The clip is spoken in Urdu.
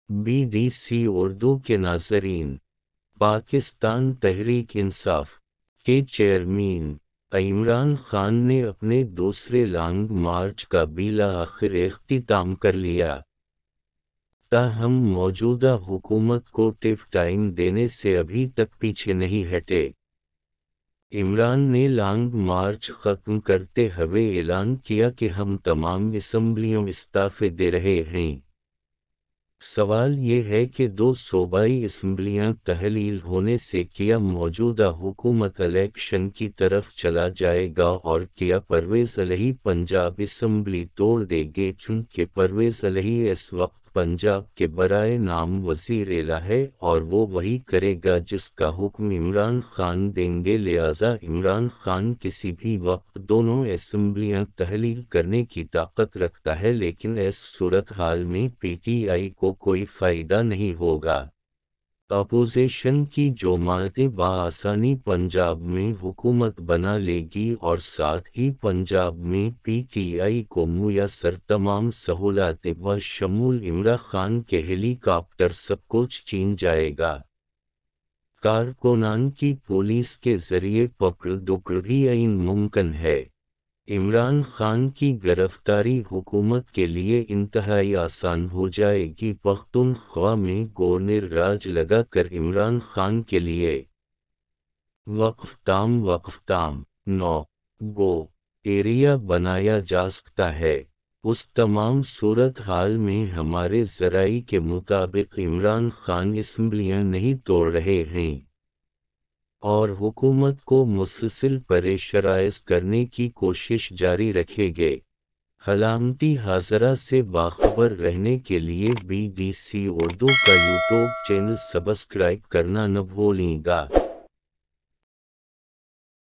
BDC اردو کے ناظرین، پاکستان تحریک انصاف کے چیئرمین عمران خان نے اپنے دوسرے لانگ مارچ کا بالآخر اختتام کر لیا، تاہم موجودہ حکومت کو ٹف ٹائم دینے سے ابھی تک پیچھے نہیں ہٹے۔ عمران نے لانگ مارچ ختم کرتے ہوئے اعلان کیا کہ ہم تمام اسمبلیوں استعفے دے رہے ہیں۔ سوال یہ ہے کہ دو صوبائی اسمبلیاں تحلیل ہونے سے کیا موجودہ حکومت الیکشن کی طرف چلا جائے گا اور کیا پرویز الہی پنجاب اسمبلی توڑ دے گے، چونکہ پرویز الہی اس وقت پنجاب کے برائے نام وزیر اعلیٰ ہے اور وہ وہی کرے گا جس کا حکم عمران خان دیں گے، لہٰذا عمران خان کسی بھی وقت دونوں اسمبلیاں تحلیل کرنے کی طاقت رکھتا ہے، لیکن اس صورتحال میں پی ٹی آئی کو کوئی فائدہ نہیں ہوگا۔ اپوزیشن کی جماعتیں بآسانی پنجاب میں حکومت بنا لے گی اور ساتھ ہی پنجاب میں پی ٹی آئی کو میسر تمام سہولتیں بشمول عمران خان کے ہیلی کاپٹر سب کچھ چھین جائے گا۔ کارکنان کی پولیس کے ذریعے پکڑ دکڑ بھی عین ممکن ہے۔ عمران خان کی گرفتاری حکومت کے لیے انتہائی آسان ہو جائے گی۔ پختونخوا میں گورنر راج لگا کر عمران خان کے لیے وقف تام 9 گو ایریا بنایا جا سکتا ہے۔ اس تمام صورتحال میں ہمارے ذرائع کے مطابق عمران خان اسمبلیاں نہیں توڑ رہے ہیں اور حکومت کو مسلسل پریشرائز کرنے کی کوشش جاری رکھیں گے۔ علامتی حاضرہ سے باخبر رہنے کے لیے BDC اردو کا یوٹیوب چینل سبسکرائب کرنا نہ بھولیں گا۔